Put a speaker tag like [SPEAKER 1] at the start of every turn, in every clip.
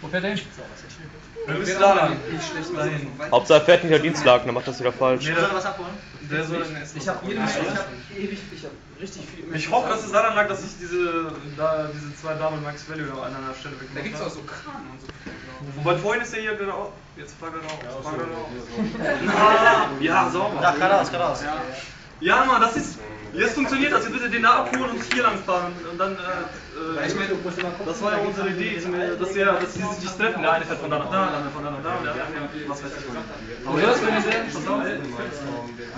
[SPEAKER 1] Wo fährt er hin?
[SPEAKER 2] Wir müssen da lang.
[SPEAKER 3] Hauptsache er fährt nicht am Dienstlaken, dann macht das wieder falsch.
[SPEAKER 2] Nee,
[SPEAKER 1] Soll er was abholen?
[SPEAKER 2] der soll in Essen.
[SPEAKER 1] Ich hab richtig viel.
[SPEAKER 2] Ich hoffe, dass es daran lag, dass ich diese zwei Damen Max Value an einer Stelle
[SPEAKER 4] Da
[SPEAKER 2] weggemacht
[SPEAKER 4] gibt's
[SPEAKER 2] habe.
[SPEAKER 4] auch so Kran und so.
[SPEAKER 2] Wobei vorhin ist der hier gerade auch. Jetzt fahr gerade auch. Ja, sauber.
[SPEAKER 1] Ja, geradeaus.
[SPEAKER 2] Ja, Mann, das ist. Jetzt funktioniert das. Jetzt bitte den da abholen und hier lang fahren. Und dann. Das war ja unsere Idee, dass sie sich treffen. Der eine fährt von da nach da, der andere von da nach da und der andere was weiß ich.
[SPEAKER 1] Wo soll es denn jetzt?
[SPEAKER 2] Pass auf.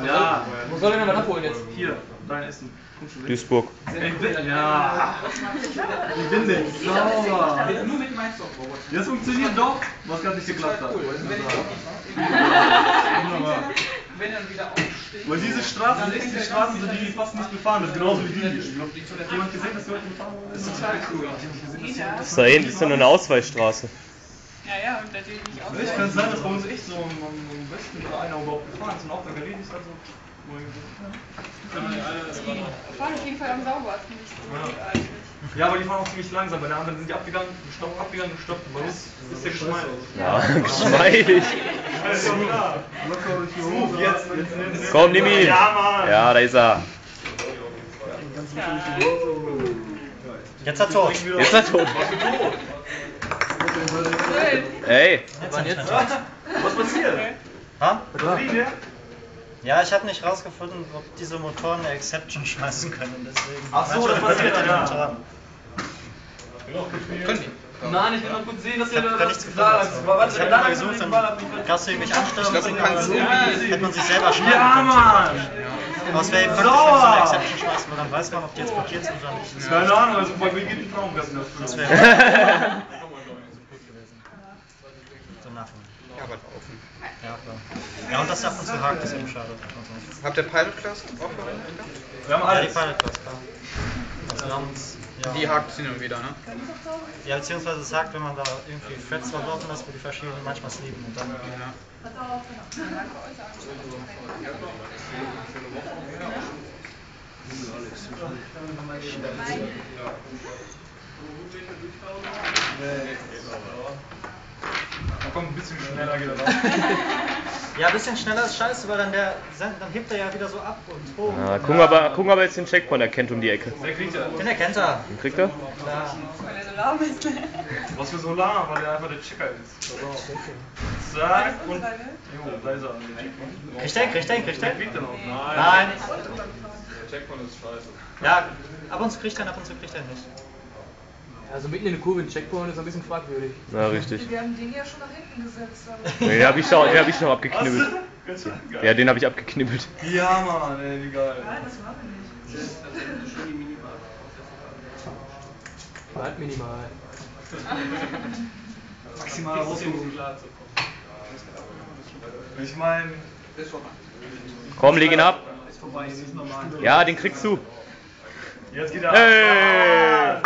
[SPEAKER 2] Ja.
[SPEAKER 1] Wo soll er denn was abholen jetzt?
[SPEAKER 2] Hier, dein Essen.
[SPEAKER 3] Duisburg.
[SPEAKER 2] Ja. Die Binde. Sauber.
[SPEAKER 4] Nur mit dem Einstoff-Roboter.
[SPEAKER 2] Das funktioniert doch, was gerade nicht geklappt hat.
[SPEAKER 4] Wenn er wieder aufsteht.
[SPEAKER 2] Weil diese Straßen sind die Straßen, die fast nicht befahren sind, genauso wie die hier. Jemand gesehen, dass die heute gefahren wurden?
[SPEAKER 4] Das ist total cool.
[SPEAKER 3] Das ist da hinten ist nur eine Ausweichstraße.
[SPEAKER 5] Ja, und natürlich nicht auch.
[SPEAKER 2] Vielleicht kann es sein, dass bei uns echt so am besten oder einer überhaupt gefahren ist und auch der erledigt also.
[SPEAKER 5] Fahren auf jeden Fall am saubersten, nicht so gut eigentlich.
[SPEAKER 2] Ja, aber die fahren auch ziemlich langsam. Bei der anderen sind die abgegangen, gestoppt. Bei uns ist der geschmeidig.
[SPEAKER 3] Ja, geschmeidig.
[SPEAKER 2] Das ist schon klar. Smooth, jetzt.
[SPEAKER 3] Komm, nimm ihn.
[SPEAKER 2] Ja, Mann.
[SPEAKER 3] Ja, da ist er.
[SPEAKER 1] Jetzt hat tot.
[SPEAKER 3] Jetzt ist er tot. Ey.
[SPEAKER 2] Was passiert?
[SPEAKER 1] Ha?
[SPEAKER 2] Batterien, ja?
[SPEAKER 1] Ja, ich habe nicht rausgefunden, ob diese Motoren eine Exception schmeißen können, deswegen.
[SPEAKER 2] Ach so, das passiert
[SPEAKER 1] ja.
[SPEAKER 2] ja.
[SPEAKER 1] Motoren.
[SPEAKER 4] Können die?
[SPEAKER 2] Nein, ich will noch gut sehen, dass ihr
[SPEAKER 1] Ich hab
[SPEAKER 2] da
[SPEAKER 1] nichts gefunden. Ich habe mal gesucht, dann kannst du mich anstellen.
[SPEAKER 4] Ich glaube, du kannst irgendwie.
[SPEAKER 1] Hätte man sich selber schneiden
[SPEAKER 2] Ja,
[SPEAKER 1] können.
[SPEAKER 2] Mann!
[SPEAKER 1] Aber es wäre eben praktisch, wenn du so eine Exception schmeißt, weil dann weiß man, ob die jetzt blockiert sind oder nicht.
[SPEAKER 2] Keine Ahnung, also bei mir geht ein Traumgassen
[SPEAKER 1] Das
[SPEAKER 2] das.
[SPEAKER 1] wäre so nachholen.
[SPEAKER 4] Ja, aber offen.
[SPEAKER 1] Ja, klar. Ja, und das ist ab und zu hakt, ist eben schade.
[SPEAKER 4] Habt ihr Pilot Class auch verwendet?
[SPEAKER 2] Wir haben
[SPEAKER 1] Ja, die
[SPEAKER 2] alles.
[SPEAKER 1] Pilot Class, klar. Also wir haben uns, ja.
[SPEAKER 4] Die hakt hin und wieder, ne?
[SPEAKER 1] Ja, beziehungsweise es sagt, wenn man da irgendwie Threads drauf laufen lässt, wo die verschiedenen manchmal sleepen und dann.
[SPEAKER 4] Ja.
[SPEAKER 2] Da kommt ein bisschen schneller geht das auch.
[SPEAKER 1] Ja, ein bisschen schneller ist scheiße, weil dann hebt er ja wieder so ab und hoch.
[SPEAKER 3] Ja, gucken wir jetzt den Checkpoint erkennt um die Ecke.
[SPEAKER 2] Der kriegt ja.
[SPEAKER 1] Den erkennt er.
[SPEAKER 3] Den kriegt er?
[SPEAKER 1] Klar.
[SPEAKER 5] Weil er so lahm ist.
[SPEAKER 2] Was für Solar, weil der einfach der Checker ist. Zack und. Jo, da ist er.
[SPEAKER 1] Kriegt er?
[SPEAKER 2] Kriegt er noch?
[SPEAKER 1] Nein.
[SPEAKER 2] Der Checkpoint ist scheiße.
[SPEAKER 1] Ja, ab und zu kriegt er ihn, ab und zu kriegt er ihn nicht.
[SPEAKER 6] Also mitten in der Kurve ein Checkpoint ist ein bisschen fragwürdig.
[SPEAKER 3] Na, richtig.
[SPEAKER 5] Wir haben den ja schon nach hinten gesetzt.
[SPEAKER 3] Den hab ich noch abgeknibbelt. Ja, den habe ich abgeknibbelt.
[SPEAKER 2] Ja, Mann, ey, wie geil.
[SPEAKER 5] Nein, das machen wir nicht.
[SPEAKER 6] Weit minimal.
[SPEAKER 2] Maximal rausgeholt. Ich meine.
[SPEAKER 3] Komm, leg ihn ab.
[SPEAKER 2] Ist vorbei, ist normal.
[SPEAKER 3] Ja, den kriegst du.
[SPEAKER 2] Jetzt geht er
[SPEAKER 3] Hey!